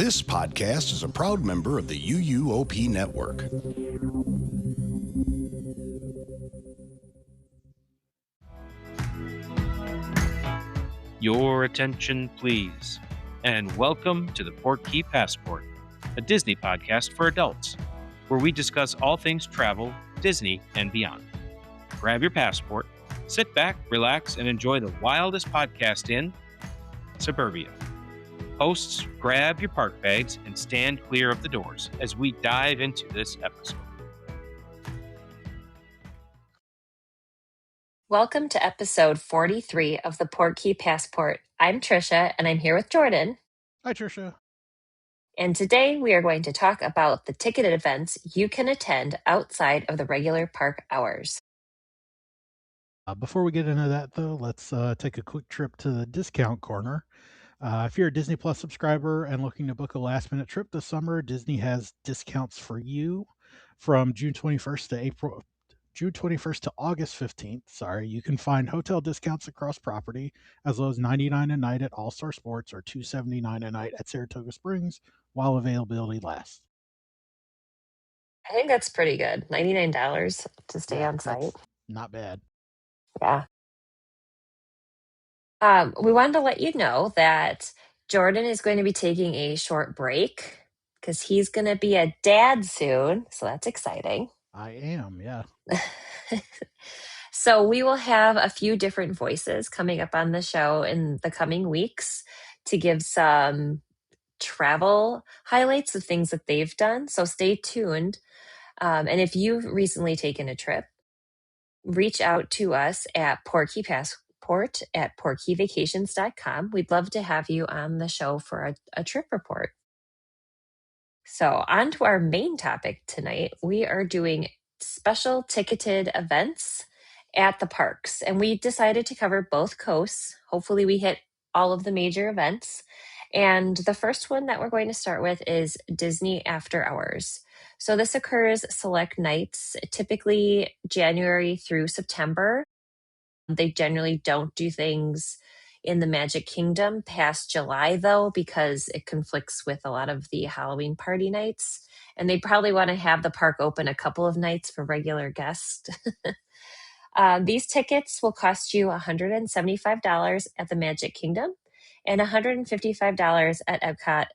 This podcast is a proud member of the UUOP Network. Your attention, please, and welcome to the Portkey Passport, a Disney podcast for adults, where we discuss all things travel, Disney, and beyond. Grab your passport, sit back, relax, and enjoy the wildest podcast in suburbia. Hosts, grab your park bags and stand clear of the doors as we dive into this episode. Welcome to episode 43 of the Portkey Passport. I'm Tricia, and I'm here with Jordan. Hi, Tricia. And today we are going to talk about the ticketed events you can attend outside of the regular park hours. Before we get into that, though, let's take a quick trip to the discount corner. If you're a Disney Plus subscriber and looking to book a last-minute trip this summer, Disney has discounts for you from June 21st to August 15th. You can find hotel discounts across property as low as $99 a night at All Star Sports or $279 a night at Saratoga Springs while availability lasts. I think that's pretty good. $99 to stay on site. That's not bad. Yeah. We wanted to let you know that Jordan is going to be taking a short break because he's going to be a dad soon. So that's exciting. I am, yeah. So we will have a few different voices coming up on the show in the coming weeks to give some travel highlights of things that they've done. So stay tuned. And if you've recently taken a trip, reach out to us at Portkey Passport at portkeyvacations.com. We'd love to have you on the show for a trip report. So on to our main topic tonight. We are doing special ticketed events at the parks, and we decided to cover both coasts. Hopefully we hit all of the major events. And the first one that we're going to start with is Disney After Hours. So this occurs select nights, typically January through September. They generally don't do things in the Magic Kingdom past July, though, because it conflicts with a lot of the Halloween party nights. And they probably want to have the park open a couple of nights for regular guests. These tickets will cost you $175 at the Magic Kingdom and $155 at Epcot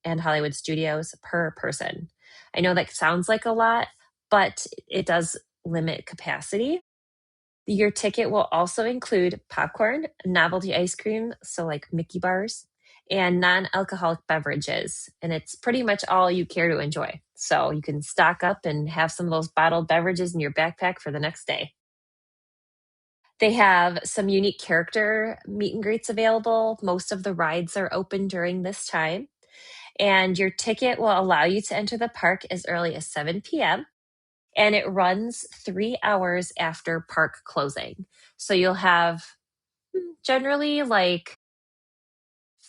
and Hollywood Studios per person. I know that sounds like a lot, but it does limit capacity. Your ticket will also include popcorn, novelty ice cream, so like Mickey bars, and non-alcoholic beverages. And it's pretty much all you care to enjoy. So you can stock up and have some of those bottled beverages in your backpack for the next day. They have some unique character meet and greets available. Most of the rides are open during this time. And your ticket will allow you to enter the park as early as 7 p.m. And it runs 3 hours after park closing. So you'll have generally like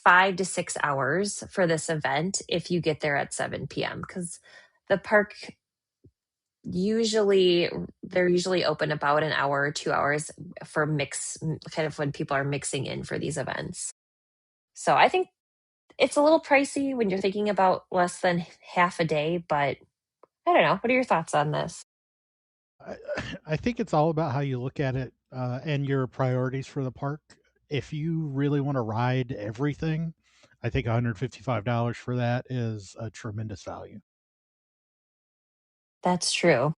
5 to 6 hours for this event if you get there at 7 p.m. because the park they're usually open about an hour or 2 hours for kind of when people are mixing in for these events. So I think it's a little pricey when you're thinking about less than half a day, but I don't know. What are your thoughts on this? I think it's all about how you look at it and your priorities for the park. If you really want to ride everything, I think $155 for that is a tremendous value. That's true.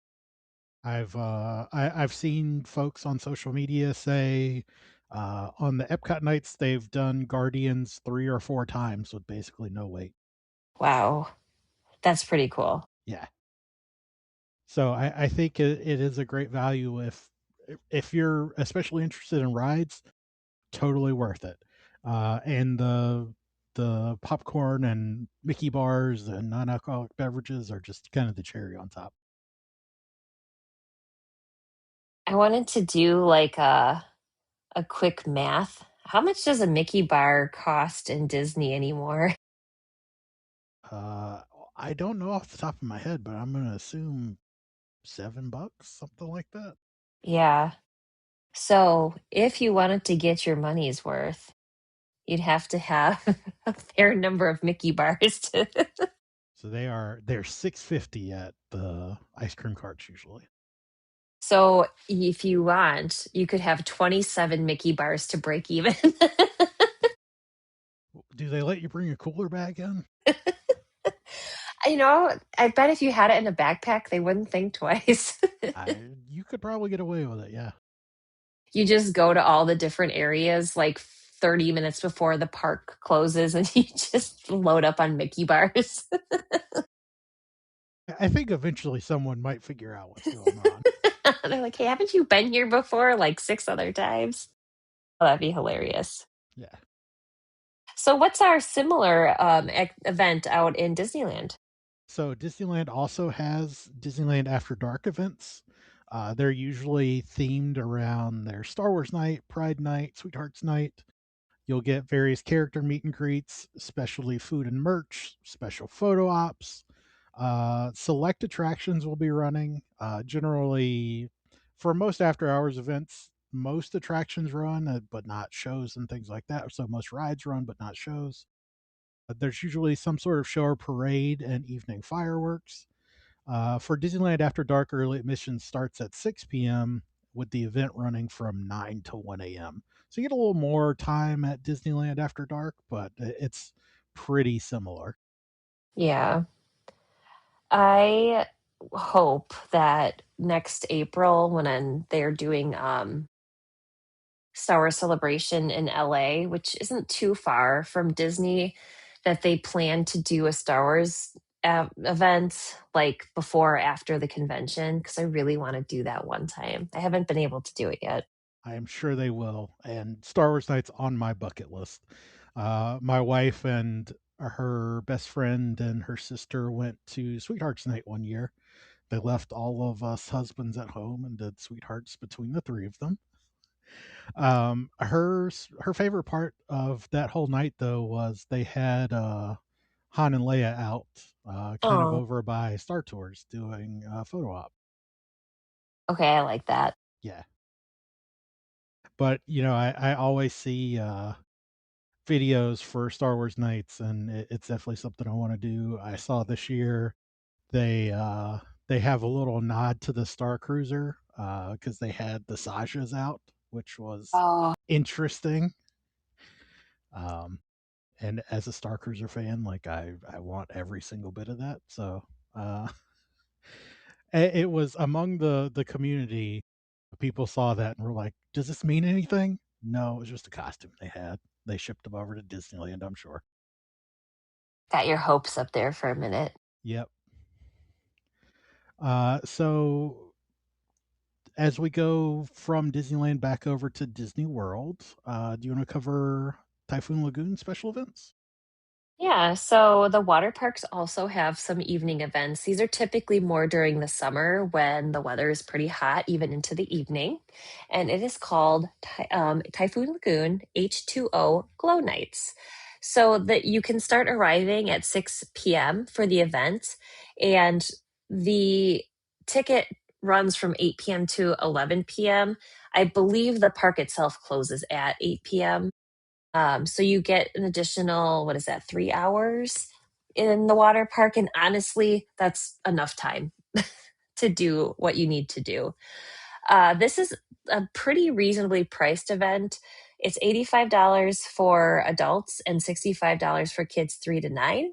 I've seen folks on social media say on the Epcot nights they've done Guardians 3 or 4 times with basically no wait. Wow. That's pretty cool. Yeah. So I think it is a great value if you're especially interested in rides, totally worth it. And the popcorn and Mickey bars and non-alcoholic beverages are just kind of the cherry on top. I wanted to do like a quick math. How much does a Mickey bar cost in Disney anymore? Uh, I don't know off the top of my head, but I'm gonna assume $7, something like that. Yeah. So if you wanted to get your money's worth, You'd have to have a fair number of Mickey bars to. So they're $6.50 at the ice cream carts usually. So if you want, you could have 27 Mickey bars to break even. Do they let you bring a cooler bag in? I bet if you had it in a backpack, they wouldn't think twice. You could probably get away with it, yeah. You just go to all the different areas like 30 minutes before the park closes and you just load up on Mickey bars. I think eventually someone might figure out what's going on. They're like, hey, haven't you been here before like 6 other times? Oh, that'd be hilarious. Yeah. So, what's our similar event out in Disneyland? So Disneyland also has Disneyland After Dark events. They're usually themed around their Star Wars night, Pride night, Sweethearts night. You'll get various character meet and greets, specialty food and merch, special photo ops. Select attractions will be running. Generally, for most after hours events, most attractions run, but not shows and things like that. So most rides run, but not shows. There's usually some sort of show or parade and evening fireworks. For Disneyland After Dark, early admission starts at 6 p.m., with the event running from 9 to 1 a.m. So you get a little more time at Disneyland After Dark, but it's pretty similar. Yeah. I hope that next April, when they're doing Star Wars Celebration in LA, which isn't too far from Disney, that they plan to do a Star Wars event like before or after the convention because I really want to do that one time. I haven't been able to do it yet. I am sure they will. And Star Wars Night's on my bucket list. My wife and her best friend and her sister went to Sweethearts Night one year. They left all of us husbands at home and did Sweethearts between the three of them. Her favorite part of that whole night though was they had Han and Leia out, kind of Oh, over by Star Tours doing a photo op. okay, I like that. Yeah, but I always see videos for Star Wars nights, and it's definitely something I want to do. I saw this year they have a little nod to the Star Cruiser because they had the Sajas out, which was Oh, interesting. Um, and as a Star Cruiser fan, like I want every single bit of that. So uh, it was among the community. People saw that and were like, "Does this mean anything?" No, it was just a costume they had. They shipped them over to Disneyland, I'm sure. got your hopes up there for a minute. Yep. So as we go from Disneyland back over to Disney World, do you want to cover Typhoon Lagoon special events? Yeah, so the water parks also have some evening events. These are typically more during the summer when the weather is pretty hot, even into the evening. And it is called Typhoon Lagoon H2O Glow Nights. So that you can start arriving at 6 p.m. for the event. And the ticket runs from 8 p.m. to 11 p.m. I believe the park itself closes at 8 p.m. So you get an additional, what is that, 3 hours in the water park. And honestly, that's enough time to do what you need to do. This is a pretty reasonably priced event. It's $85 for adults and $65 for kids 3 to 9.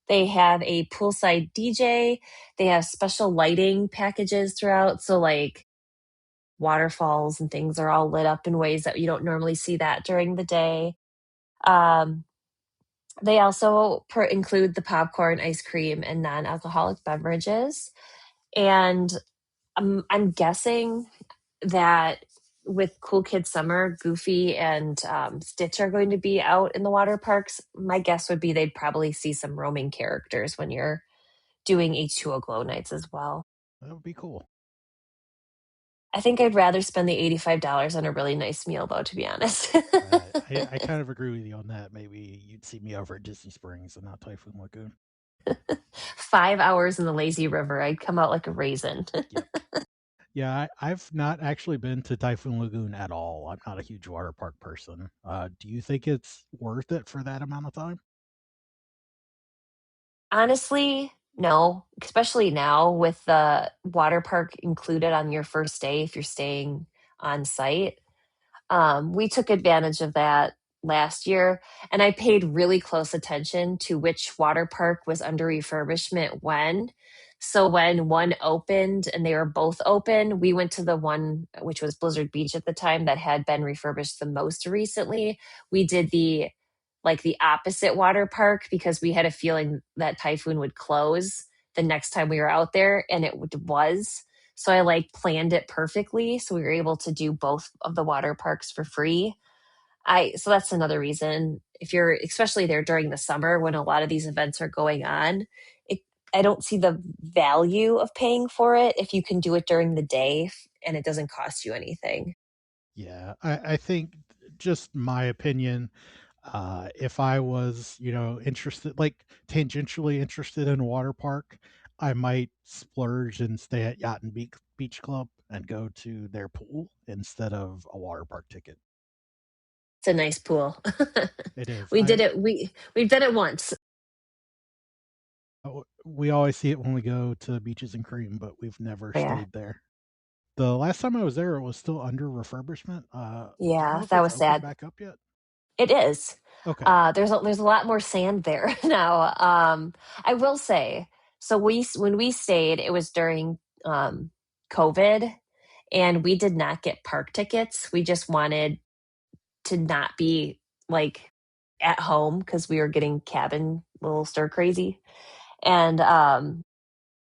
They have a poolside DJ. They have special lighting packages throughout. So, like, waterfalls and things are all lit up in ways that you don't normally see that during the day. Um, They also include the popcorn, ice cream, and non-alcoholic beverages. And I'm guessing that with Cool Kids Summer, Goofy and Stitch are going to be out in the water parks. My guess would be they'd probably see some roaming characters when you're doing H2O Glow Nights as well. That would be cool. I think I'd rather spend the $85 on a really nice meal, though, to be honest. I kind of agree with you on that. Maybe you'd see me over at Disney Springs and not Typhoon Lagoon. 5 hours in the lazy river, I'd come out like a raisin. Yep. Yeah, I've not actually been to Typhoon Lagoon at all. I'm not a huge water park person. Do you think it's worth it for that amount of time? Honestly, no, especially now with the water park included on your first day if you're staying on site. We took advantage of that last year, and I paid really close attention to which water park was under refurbishment when. So when one opened and they were both open, we went to the one which was Blizzard Beach at the time that had been refurbished the most recently. We did the opposite water park because we had a feeling that Typhoon would close the next time we were out there, and was. So I like planned it perfectly. So we were able to do both of the water parks for free. So that's another reason if you're especially there during the summer when a lot of these events are going on, it, I don't see the value of paying for it if you can do it during the day and it doesn't cost you anything. Yeah, I think just my opinion. If I was, interested, like tangentially interested in a water park, I might splurge and stay at Beach Club and go to their pool instead of a water park ticket. It's a nice pool. It is. We did it. We've done it once. We always see it when we go to Beaches and Cream, but we've never Yeah. stayed there. The last time I was there, it was still under refurbishment. Do you know Yeah, if that it's was opened sad. back up yet? It is. Okay. There's a lot more sand there now. I will say, so when we stayed, it was during um, COVID, and we did not get park tickets. We just wanted to not be like at home because we were getting cabin a little stir crazy, and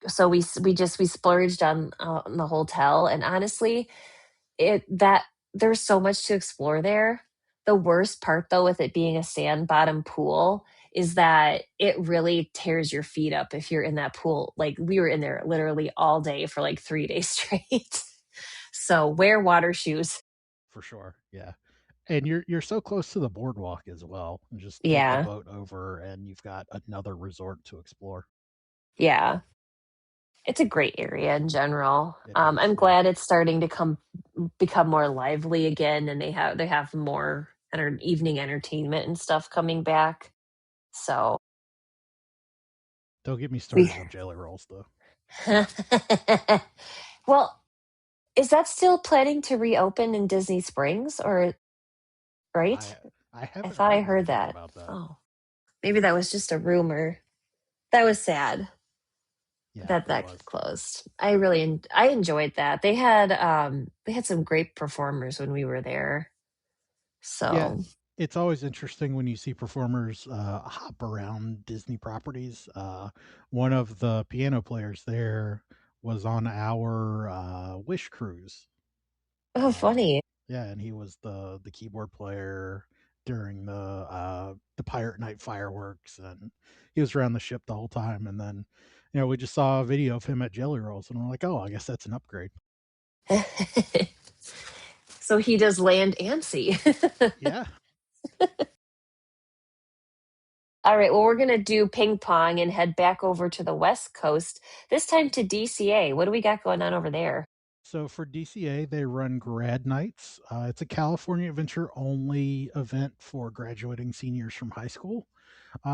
so we splurged on the hotel. And honestly, it that there's so much to explore there. The worst part though with it being a sand bottom pool is that it really tears your feet up if you're in that pool. Like we were in there literally all day for like 3 days straight. So wear water shoes. For sure. Yeah. And you're so close to the boardwalk as well. And just take the Yeah. boat over and you've got another resort to explore. Yeah. It's a great area in general. It is. I'm Yeah. glad it's starting to become more lively again, and they have more evening entertainment and stuff coming back. So Don't get me we started on jelly rolls though. well, is that still planning to reopen in Disney Springs or right? I I I haven't thought I heard heard anything that. about that. Oh, maybe that was just a rumor. That was sad Yeah, that it that was. closed. I enjoyed that. They had some great performers when we were there. Yeah, So, it's always interesting when you see performers hop around Disney properties. One of the piano players there was on our Wish cruise. oh, funny. Yeah, and he was the keyboard player during the Pirate Night fireworks, and he was around the ship the whole time. And then, we just saw a video of him at Jelly Rolls, and we're like, oh, I guess that's an upgrade. So he does land and sea. Yeah. All right, well, we're going to do ping pong and head back over to the West Coast, this time to DCA. What do we got going on over there? So for DCA, they run grad nights. It's a California Adventure only event for graduating seniors from high school.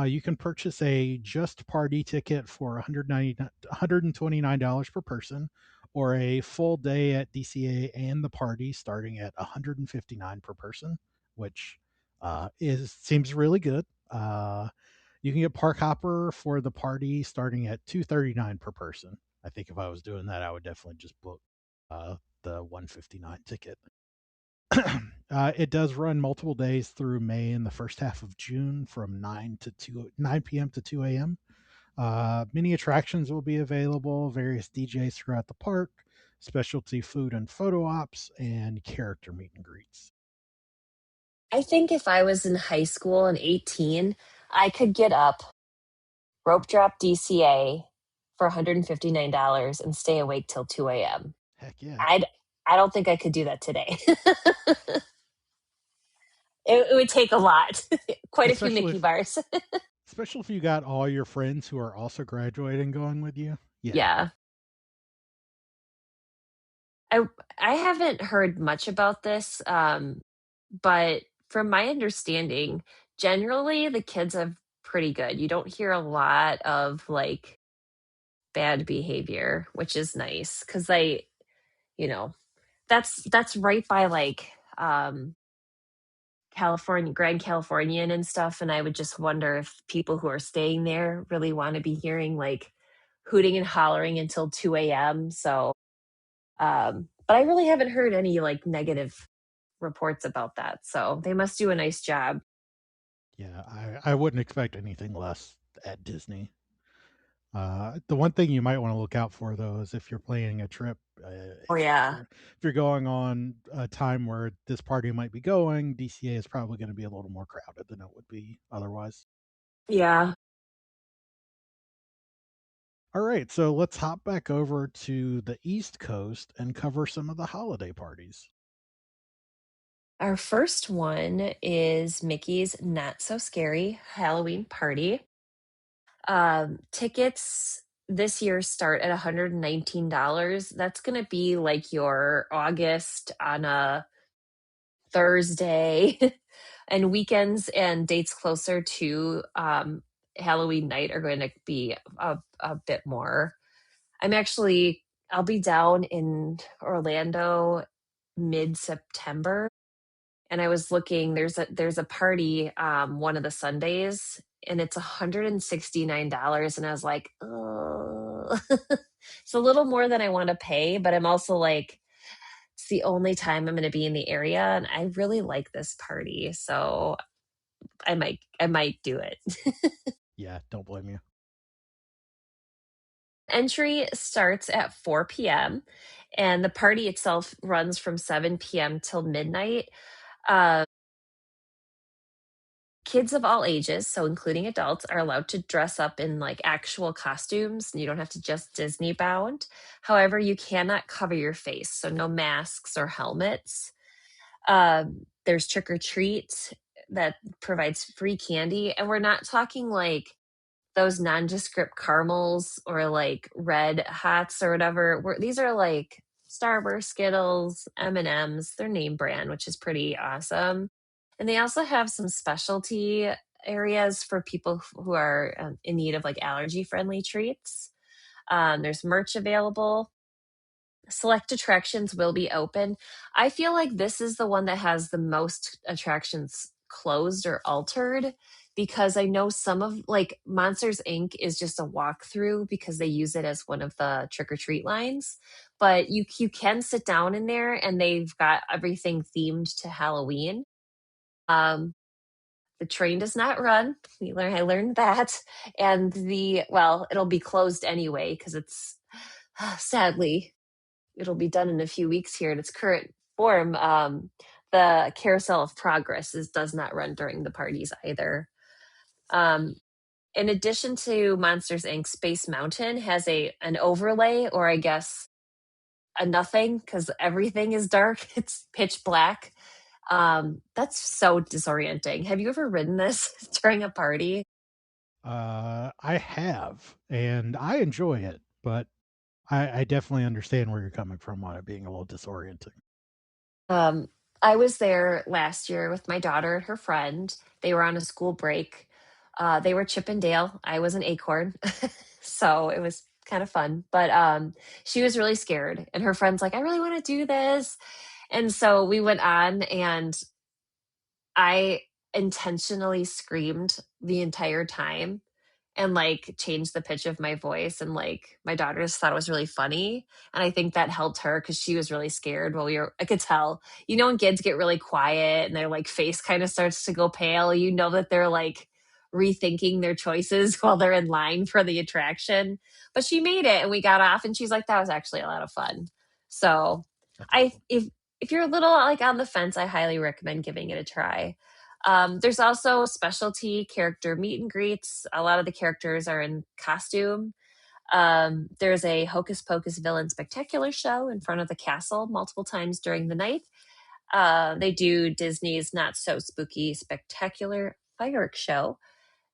You can purchase a just party ticket for $129 per person, or a full day at DCA and the party starting at $159 per person, which is seems really good. You can get Park Hopper for the party starting at $239 per person. I think if I was doing that, I would definitely just book the 159 ticket. It does run multiple days through May and the first half of June from 9 p.m. to 2 a.m. Many attractions will be available, various DJs throughout the park, specialty food and photo ops, and character meet and greets. I think if I was in high school and 18, I could get up, rope drop DCA for $159 and stay awake till 2 a.m. Heck yeah. I'd, I don't think I could do that today. It would take a lot, quite a few Especially Mickey if bars. especially if you got all your friends who are also graduating going with you. Yeah. Yeah. I I haven't heard much about this, but from my understanding, generally the kids are pretty good. You don't hear a lot of like bad behavior, which is nice because you know, that's right by like California, Grand Californian and stuff. And I would just wonder if people who are staying there really want to be hearing like hooting and hollering until 2 a.m. So, but I really haven't heard any like negative reports about that. So they must do a nice job. Yeah, I wouldn't expect anything less at Disney. The one thing you might want to look out for, though, is if you're planning a trip, Oh, yeah. if you're going on a time where this party might be going, DCA is probably going to be a little more crowded than it would be otherwise. Yeah. All right, so let's hop back over to the East Coast and cover some of the holiday parties. Our first one is Mickey's Not So Scary Halloween Party. Tickets this year start at $119. That's going to be like your August on a Thursday, and weekends and dates closer to Halloween night are going to be a bit more. I'll be down in Orlando mid September, and I was looking. There's a party one of the Sundays, and it's $169, and I was like, oh, it's a little more than I want to pay, but I'm also like, it's the only time I'm going to be in the area, and I really like this party, so I might do it. Yeah, don't blame you. Entry starts at 4 p.m. and the party itself runs from 7 p.m. till midnight. Uh, Kids of all ages, so including adults, are allowed to dress up in like actual costumes. You don't have to just Disney bound. However, you cannot cover your face, so no masks or helmets. There's trick or treat that provides free candy, and we're not talking like those nondescript caramels or like red hots or whatever. These are like Starburst, Skittles, M&Ms. They're name brand, which is pretty awesome. And they also have some specialty areas for people who are in need of like allergy friendly treats. There's merch available. Select attractions will be open. I feel like this is the one that has the most attractions closed or altered, because I know some of like Monsters Inc. is just a walkthrough because they use it as one of the trick or treat lines. But you can sit down in there and they've got everything themed to Halloween. Um, the train does not run. I learned that, and it'll be closed anyway because it's sadly it'll be done in a few weeks here in its current form. The Carousel of Progress does not run during the parties either. Um, in addition to Monsters Inc., Space Mountain has an overlay, or I guess a nothing, because everything is dark. It's pitch black. That's so disorienting. Have you ever ridden this during a party? I have, and I enjoy it, but I definitely understand where you're coming from on it being a little disorienting. Um, I was there last year with my daughter and her friend. They were on a school break. They were Chip and Dale. I was an acorn. So it was kind of fun. But she was really scared. And her friend's like, I really want to do this. And so we went on, and I intentionally screamed the entire time and like changed the pitch of my voice, and like my daughter just thought it was really funny, and I think that helped her because she was really scared while I could tell, when kids get really quiet and their like face kind of starts to go pale, that they're like rethinking their choices while they're in line for the attraction. But she made it and we got off, and she's like, that was actually a lot of fun. So That's I awesome. if you're a little like on the fence, I highly recommend giving it a try. There's also specialty character meet and greets. A lot of the characters are in costume. There's a Hocus Pocus Villain Spectacular show in front of the castle multiple times during the night. They do Disney's Not So Spooky Spectacular Fireworks Show.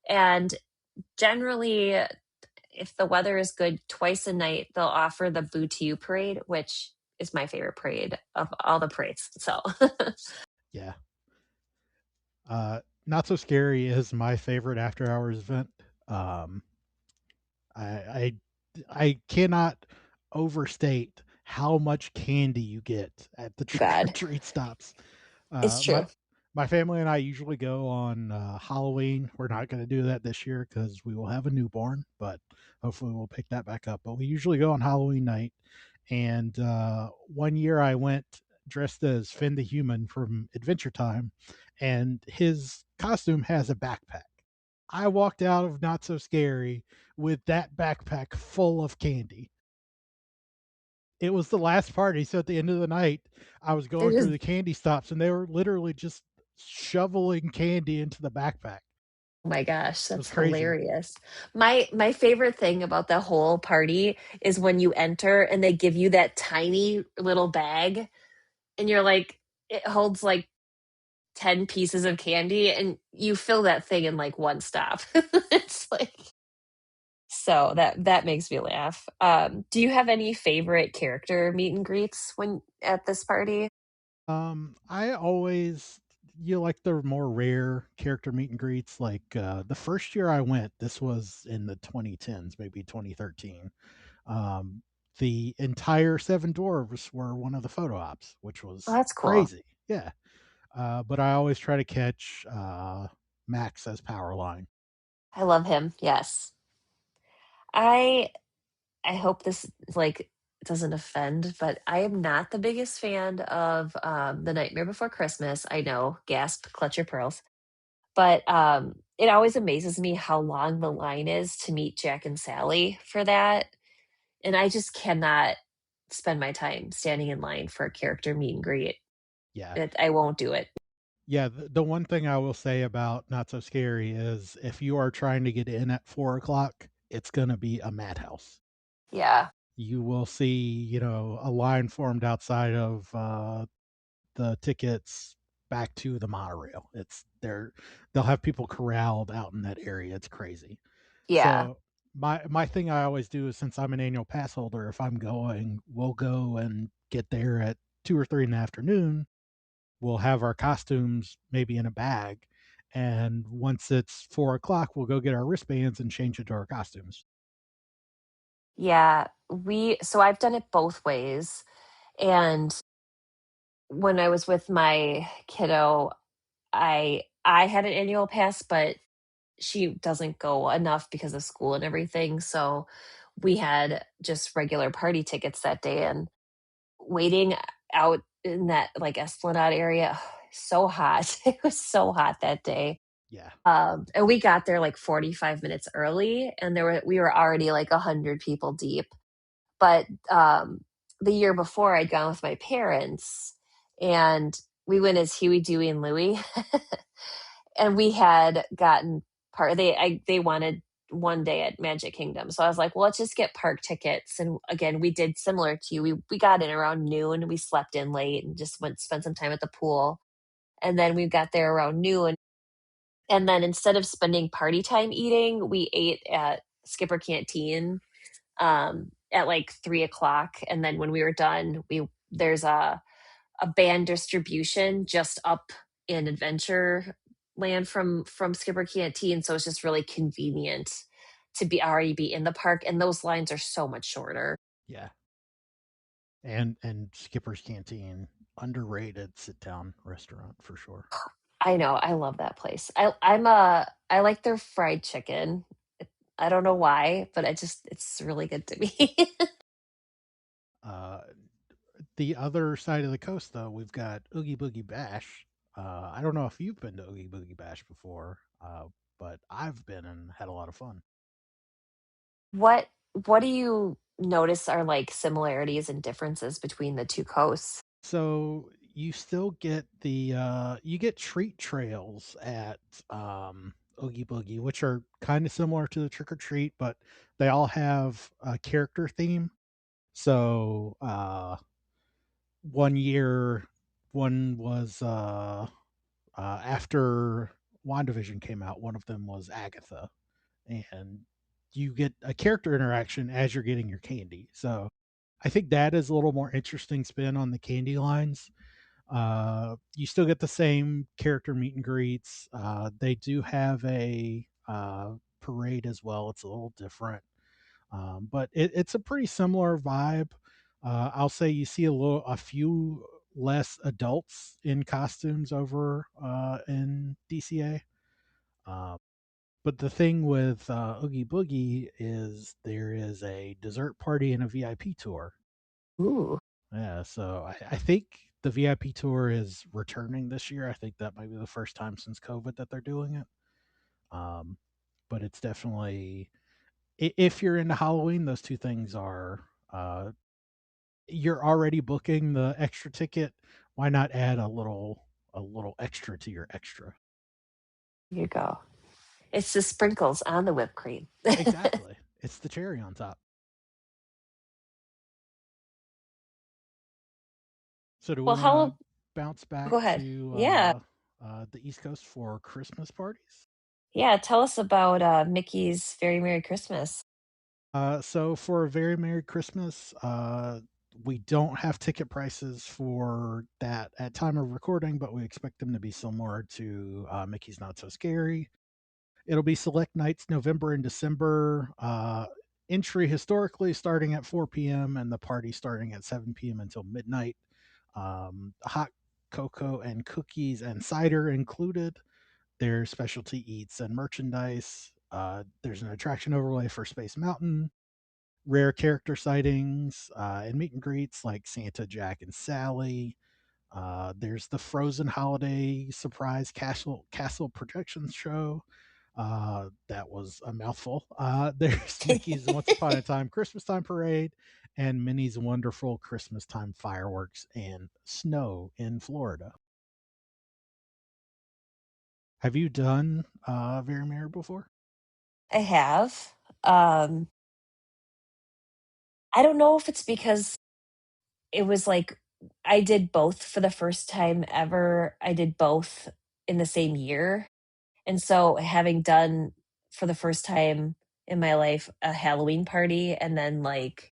And generally, if the weather is good, twice a night, they'll offer the Boo to You parade, which is my favorite parade of all the parades. So Yeah. Not So Scary is my favorite after hours event. Um, I, I I cannot overstate how much candy you get at the trick or God, treat stops. it's Uh, true. my my family and I usually go on Halloween. We're not going to do that this year because we will have a newborn, but hopefully we'll pick that back up. But we usually go on Halloween night. And one year I went dressed as Finn the Human from Adventure Time, and his costume has a backpack. I walked out of Not So Scary with that backpack full of candy. It was the last party, so at the end of the night, I was They're going through just the candy stops, and they were literally just shoveling candy into the backpack. oh my gosh, It was that's crazy. hilarious. My favorite thing about the whole party is when you enter and they give you that tiny little bag and you're like it holds like 10 pieces of candy and you fill that thing in like one stop. It's like so that makes me laugh. Do you have any favorite character meet and greets when at this party? I always you like the more rare character meet and greets. Like the first year I went, this was in the 2010s, maybe 2013. Um, the entire Seven Dwarves were one of the photo ops, which Oh, was that's cool. crazy. Yeah. But I always try to catch Max as Powerline. I love him. Yes. I I hope this like doesn't offend, but I am not the biggest fan of The Nightmare Before Christmas. I know, gasp, clutch your pearls. But it always amazes me how long the line is to meet Jack and Sally for that. And I just cannot spend my time standing in line for a character meet and greet. Yeah. I won't do it. Yeah. The one thing I will say about Not So Scary is if you are trying to get in at 4 o'clock, it's going to be a madhouse. Yeah. You will see, a line formed outside of the tickets back to the monorail. They'll have people corralled out in that area. It's crazy. Yeah. So my thing I always do is since I'm an annual pass holder, if I'm going, we'll go and get there at 2 or 3 in the afternoon. We'll have our costumes maybe in a bag. And once it's 4 o'clock, we'll go get our wristbands and change into our costumes. Yeah. So I've done it both ways. And when I was with my kiddo, I had an annual pass, but she doesn't go enough because of school and everything. So we had just regular party tickets that day and waiting out in that like Esplanade area, so hot. It was so hot that day. Yeah. And we got there like 45 minutes early and we were already like 100 people deep. But the year before I'd gone with my parents and we went as Huey, Dewey, and Louie. And we had gotten they wanted one day at Magic Kingdom. So I was like, well, let's just get park tickets. And again, we did similar to you. We got in around noon. We slept in late and just went spent some time at the pool. And then we got there around noon. And then instead of spending party time eating, we ate at Skipper Canteen at like 3 o'clock. And then when we were done, we there's a band distribution just up in Adventure Land from Skipper Canteen, so it's just really convenient to be in the park, and those lines are so much shorter. Yeah. And Skipper's Canteen, underrated sit down restaurant for sure. I know, I love that place. I like their fried chicken. I don't know why, but it's really good to me. Uh, the other side of the coast, though, we've got Oogie Boogie Bash. I don't know if you've been to Oogie Boogie Bash before, but I've been and had a lot of fun. what what do you notice are like similarities and differences between the two coasts? So you still get you get treat trails at Oogie Boogie, which are kind of similar to the trick or treat, but they all have a character theme. So one year, one was after WandaVision came out, one of them was Agatha, and you get a character interaction as you're getting your candy. So I think that is a little more interesting spin on the candy lines. You still get the same character meet and greets. They do have a parade as well. It's a little different, but it's a pretty similar vibe. I'll say you see a few less adults in costumes over in DCA. Uh, but the thing with Oogie Boogie is there is a dessert party and a VIP tour. Ooh. Yeah, so I think the VIP tour is returning this year. I think that might be the first time since COVID that they're doing it. Um, but it's definitely if you're into Halloween, those two things are you're already booking the extra ticket. Why not add a little extra to your extra? Here you go. It's the sprinkles on the whipped cream. Exactly. It's the cherry on top. So do we Well, want to how bounce back go ahead. to Yeah. the East Coast for Christmas parties? Yeah, tell us about Mickey's Very Merry Christmas. So for a very Merry Christmas, we don't have ticket prices for that at time of recording, but we expect them to be similar to Mickey's Not So Scary. It'll be select nights November and December. Entry historically starting at 4 p.m. and the party starting at 7 p.m. until midnight. Hot cocoa and cookies and cider included. There's specialty eats and merchandise. There's an attraction overlay for Space Mountain, rare character sightings, and meet and greets like Santa, Jack, and Sally. There's the Frozen Holiday Surprise Castle Protection Show. That was a mouthful. There's Mickey's Once Upon a Time Christmas Time Parade and Minnie's Wonderful Christmas Time Fireworks and Snow in Florida. Have you done Very Merry before? I have. Um, I don't know if it's because it was like I did both for the first time ever. I did both in the same year. And so having done for the first time in my life a Halloween party and then like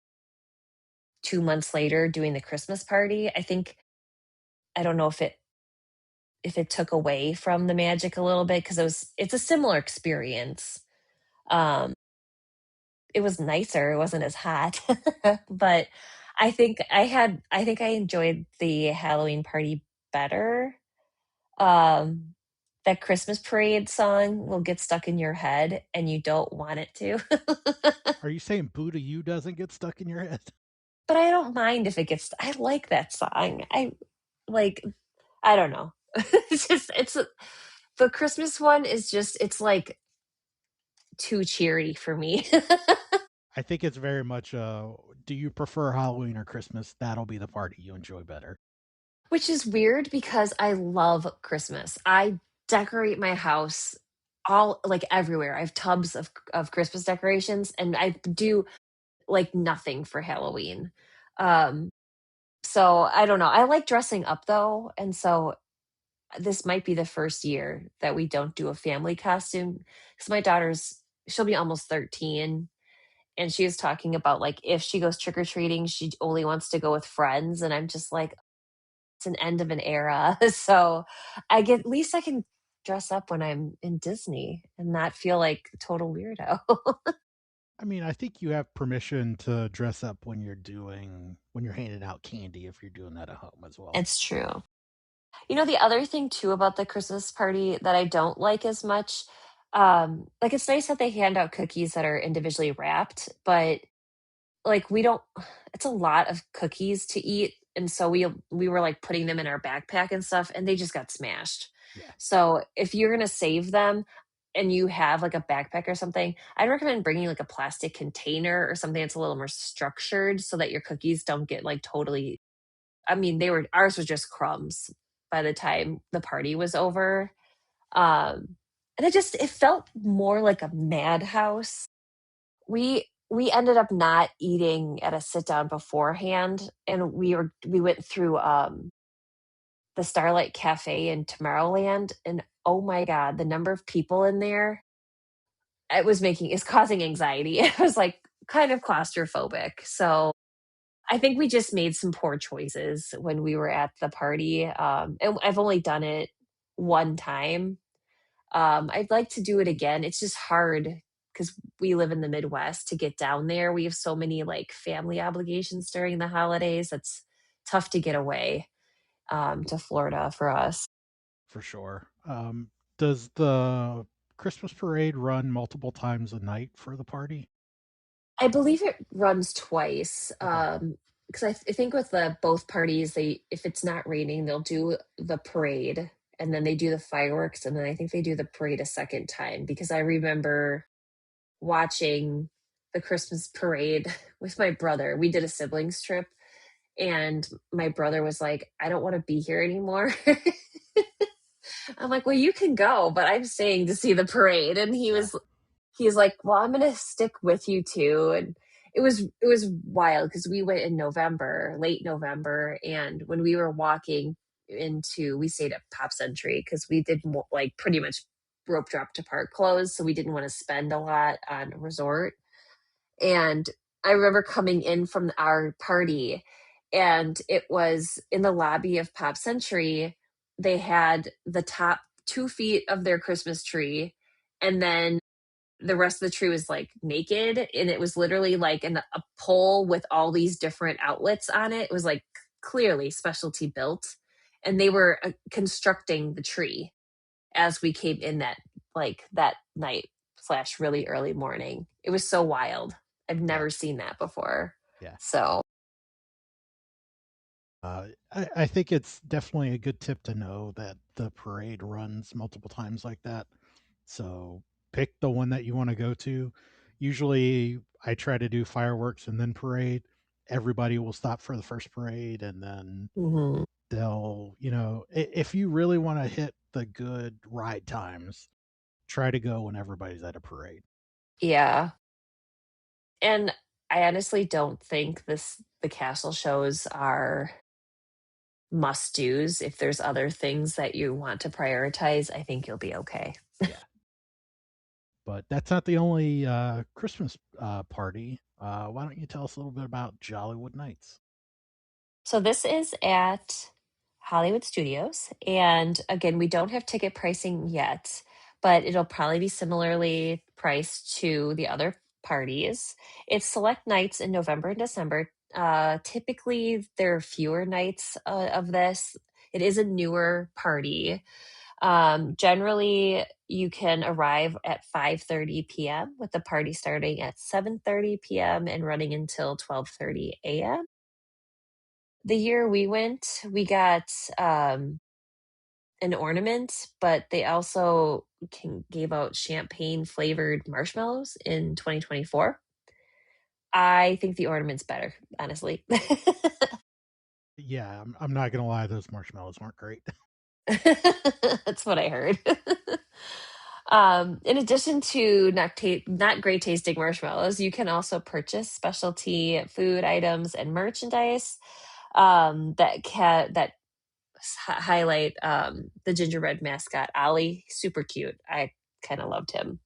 2 months later doing the Christmas party, I think I don't know if it took away from the magic a little bit because it's a similar experience. Um, it was nicer, it wasn't as hot. But I think I enjoyed the Halloween party better. Um, that Christmas parade song will get stuck in your head and you don't want it to. Are you saying Buddha You doesn't get stuck in your head? But I don't mind if it gets I like that song. Like I don't know. It's just the Christmas one is just it's like too cheery for me. I think it's very much do you prefer Halloween or Christmas? That'll be the party you enjoy better. Which is weird because I love Christmas. I decorate my house all like everywhere. I have tubs of Christmas decorations and I do like nothing for Halloween. Um so I don't know. I like dressing up though, and so this might be the first year that we don't do a family costume cuz my daughter's she'll be almost 13 and she was talking about like if she goes trick or treating, she only wants to go with friends and I'm just like it's an end of an era. So I get at least I can dress up when I'm in Disney and not feel like a total weirdo. I mean, I think you have permission to dress up when you're handing out candy if you're doing that at home as well. It's true. You know, the other thing too about the Christmas party that I don't like as much, like it's nice that they hand out cookies that are individually wrapped, but like we don't it's a lot of cookies to eat. And so we were like putting them in our backpack and stuff and they just got smashed. Yeah. So if you're gonna save them and you have like a backpack or something, I'd recommend bringing like a plastic container or something that's a little more structured so that your cookies don't get like totally I mean, they were ours was just crumbs by the time the party was over. And it felt more like a madhouse. We ended up not eating at a sit down beforehand, and we went through the Starlight Cafe in Tomorrowland, and oh my god, the number of people in there it's causing anxiety. It was like kind of claustrophobic. So I think we just made some poor choices when we were at the party. And I've only done it one time. I'd like to do it again. It's just hard because we live in the Midwest to get down there. We have so many like family obligations during the holidays. It's tough to get away to Florida for us. For sure. Does the Christmas parade run multiple times a night for the party? I believe it runs twice. Okay. Because I think with the both parties, they if it's not raining, they'll do the parade and then they do the fireworks and then I think they do the parade a second time because I remember watching the Christmas parade with my brother. We did a siblings trip and my brother was like, I don't want to be here anymore. I'm like, well, you can go, but I'm staying to see the parade. And Yeah. he's like, well, I'm gonna stick with you too. And it was wild because we went in November, late November, and when we were walking we stayed at Pop Century because we did like pretty much rope drop to park clothes, so we didn't want to spend a lot on a resort. And I remember coming in from our party, and it was in the lobby of Pop Century. They had the top 2 feet of their Christmas tree, and then the rest of the tree was like naked. And it was literally like a pole with all these different outlets on it. It was like clearly specialty built. And they were constructing the tree as we came in that night slash really early morning. It was so wild. I've Yeah. never seen that before. Yeah. So, I think it's definitely a good tip to know that the parade runs multiple times like that. So pick the one that you want to go to. Usually I try to do fireworks and then parade. Everybody will stop for the first parade and then mhm. they'll, if you really want to hit the good ride times, try to go when everybody's at a parade. Yeah. And I honestly don't think the castle shows are must do's. If there's other things that you want to prioritize, I think you'll be okay. Yeah. But that's not the only Christmas party. Why don't you tell us a little bit about Jollywood Nights? So this is at Hollywood Studios. And again, we don't have ticket pricing yet, but it'll probably be similarly priced to the other parties. It's select nights in November and December. Typically, there are fewer nights of this. It is a newer party. Generally, you can arrive at 5:30 p.m. with the party starting at 7:30 p.m. and running until 12:30 a.m. The year we went, we got an ornament, but they also gave out champagne flavored marshmallows in 2024. I think the ornament's better, honestly. Yeah, I'm not gonna lie, those marshmallows weren't great. That's what I heard. In addition to not great tasting marshmallows, you can also purchase specialty food items and merchandise that highlight the gingerbread mascot Ollie. Super cute. I kind of loved him.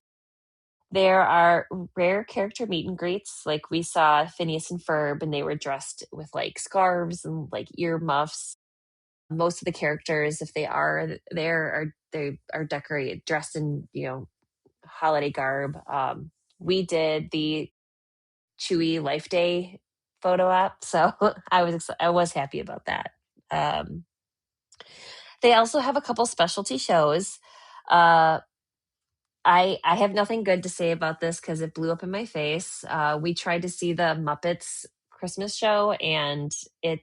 There are rare character meet and greets, like we saw Phineas and Ferb, and they were dressed with like scarves and like ear muffs. Most of the characters, if they are there, they are decorated, dressed in holiday garb. We did the Chewy Life Day photo op, so I was happy about that. Um, they also have a couple specialty shows. Uh, I have nothing good to say about this because it blew up in my face. We tried to see the Muppets Christmas show and it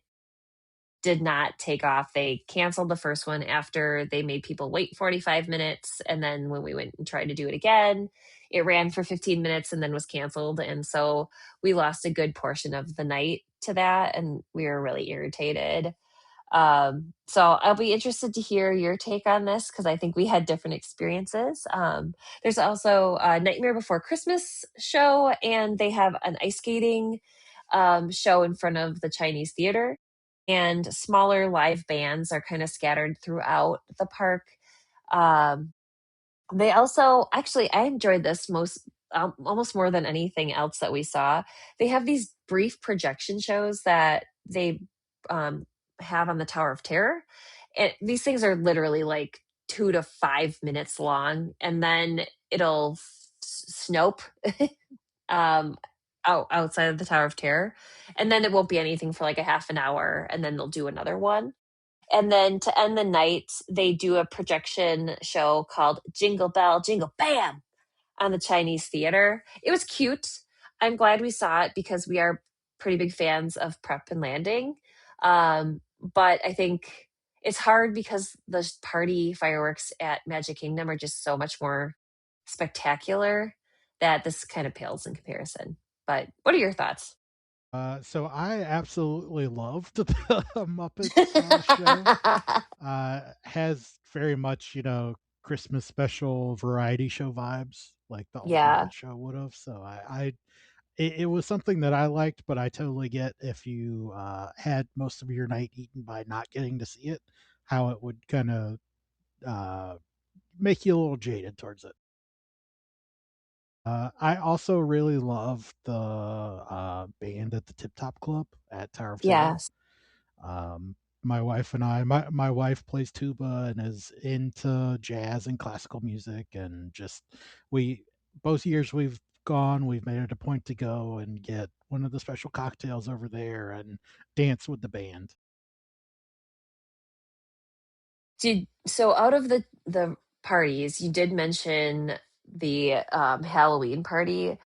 did not take off. They canceled the first one after they made people wait 45 minutes. And then when we went and tried to do it again, it ran for 15 minutes and then was canceled. And so we lost a good portion of the night to that. And we were really irritated. So I'll be interested to hear your take on this because I think we had different experiences. There's also a Nightmare Before Christmas show, and they have an ice skating show in front of the Chinese theater. And smaller live bands are kind of scattered throughout the park. Um, they also, actually, I enjoyed this most. almost more than anything else that we saw. They have these brief projection shows that they um, have on the Tower of Terror. And these things are literally like 2 to 5 minutes long, and then it'll snope um, outside of the Tower of Terror, and then it won't be anything for like a half an hour, and then they'll do another one. And then to end the night, they do a projection show called Jingle Bell, Jingle Bam on the Chinese theater. It was cute. I'm glad we saw it because we are pretty big fans of Prep and Landing. But I think it's hard because the party fireworks at Magic Kingdom are just so much more spectacular that this kind of pales in comparison. But what are your thoughts? So I absolutely loved the Muppets show. Has very much, Christmas special variety show vibes, like the old Yeah. Muppet Show would have. So it was something that I liked, but I totally get if you had most of your night eaten by not getting to see it, how it would kind of uh, make you a little jaded towards it. I also really love the band at the Tip Top Club at Tower of Terror. Yes. My wife and my wife plays tuba and is into jazz and classical music, and just we both years we've gone, we've made it a point to go and get one of the special cocktails over there and dance with the band. Out of the parties, you did mention the Halloween party.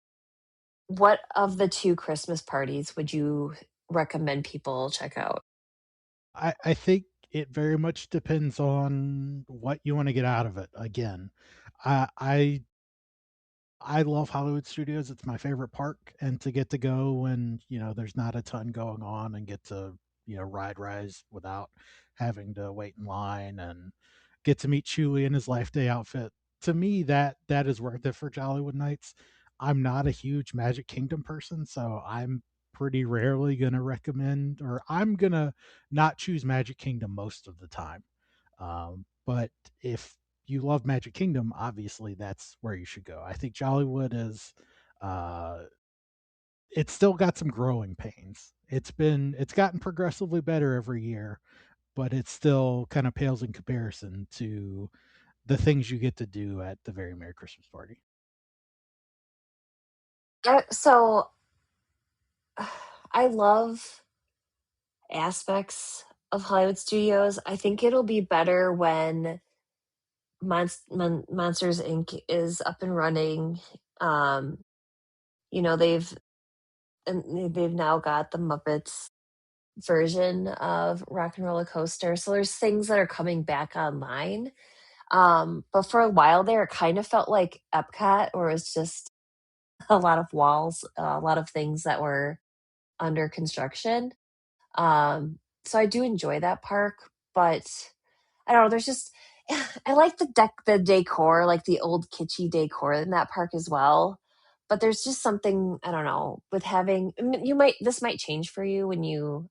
What of the two Christmas parties would you recommend people check out? I think it very much depends on what you want to get out of it. Again, I I I love Hollywood Studios. It's my favorite park, and to get to go when, there's not a ton going on and get to, ride rides without having to wait in line and get to meet Chewie in his Life Day outfit. To me, that is worth it for Jollywood Nights. I'm not a huge Magic Kingdom person, so I'm pretty rarely going to recommend, or I'm going to not choose Magic Kingdom most of the time. But if you love Magic Kingdom, obviously that's where you should go. I think Jollywood is uh it's still got some growing pains. It's gotten progressively better every year, but it still kind of pales in comparison to the things you get to do at the Very Merry Christmas Party. So I love aspects of Hollywood Studios. I think it'll be better when Monsters Inc. is up and running. Um, they've now got the Muppets version of Rock and Roller Coaster. So there's things that are coming back online. But for a while there, it kind of felt like Epcot, where it's just a lot of walls, a lot of things that were under construction. So I do enjoy that park, but I don't know. There's just I like the decor, like the old kitschy decor in that park as well. But there's just something I don't know with having. I mean, you might this might change for you when your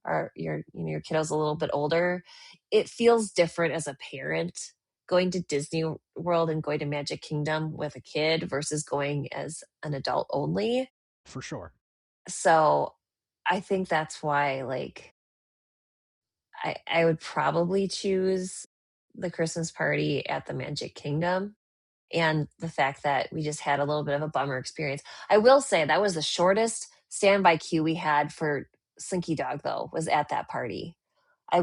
kiddo's a little bit older. It feels different as a parent going to Disney World and going to Magic Kingdom with a kid versus going as an adult only. For sure. So I think that's why I would probably choose the Christmas party at the Magic Kingdom, and the fact that we just had a little bit of a bummer experience. I will say that was the shortest standby queue we had for Slinky Dog, though, was at that party.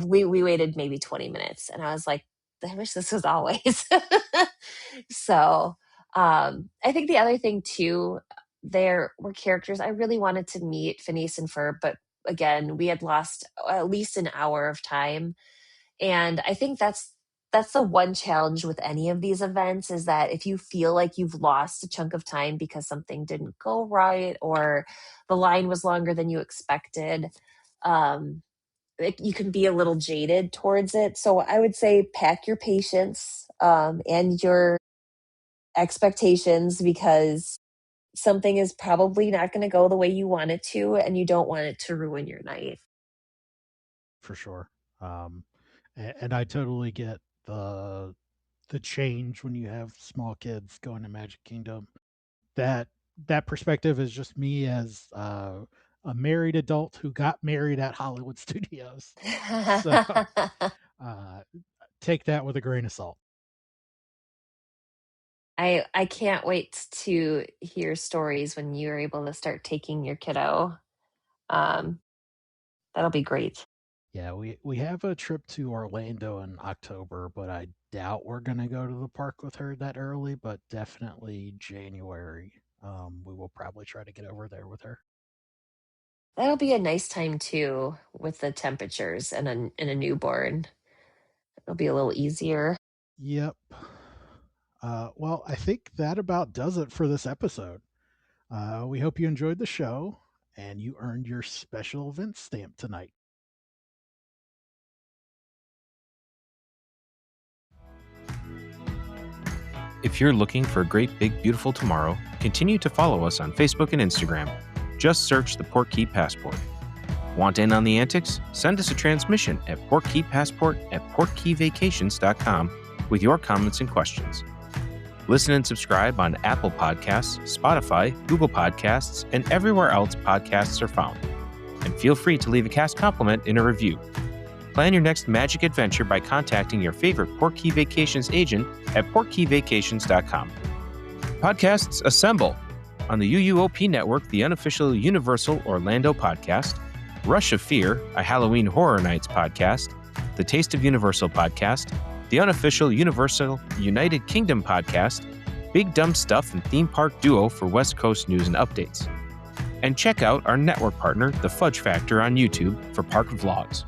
We waited maybe 20 minutes, and I was like, I wish this was always. So, I think the other thing too, there were characters I really wanted to meet Phineas and Ferb, but again, we had lost at least an hour of time, and I think that's the one challenge with any of these events is that if you feel like you've lost a chunk of time because something didn't go right or the line was longer than you expected, um, you can be a little jaded towards it. So I would say pack your patience and your expectations because something is probably not going to go the way you want it to, and you don't want it to ruin your night. For sure. Um and I totally get the change when you have small kids going to Magic Kingdom. That that perspective is just me as a married adult who got married at Hollywood Studios. So uh, take that with a grain of salt. I can't wait to hear stories when you're able to start taking your kiddo. Um, that'll be great. Yeah, we have a trip to Orlando in October, but I doubt we're gonna go to the park with her that early. But definitely January. We will probably try to get over there with her. That'll be a nice time too with the temperatures and a newborn. It'll be a little easier. Yep. Well, I think that about does it for this episode. We hope you enjoyed the show and you earned your special event stamp tonight. If you're looking for a great, big, beautiful tomorrow, continue to follow us on Facebook and Instagram. Just search the Port Key Passport. Want in on the antics? Send us a transmission at portkeypassport@portkeyvacations.com with your comments and questions. Listen and subscribe on Apple Podcasts, Spotify, Google Podcasts, and everywhere else podcasts are found. And feel free to leave a cast compliment in a review. Plan your next magic adventure by contacting your favorite Port Key Vacations agent at portkeyvacations.com. Podcasts assemble on the UUOP Network, the unofficial Universal Orlando podcast, Rush of Fear, a Halloween Horror Nights podcast, the Taste of Universal podcast, the unofficial Universal United Kingdom podcast, Big Dumb Stuff and Theme Park Duo for West Coast news and updates. And check out our network partner, The Fudge Factor, on YouTube for park vlogs.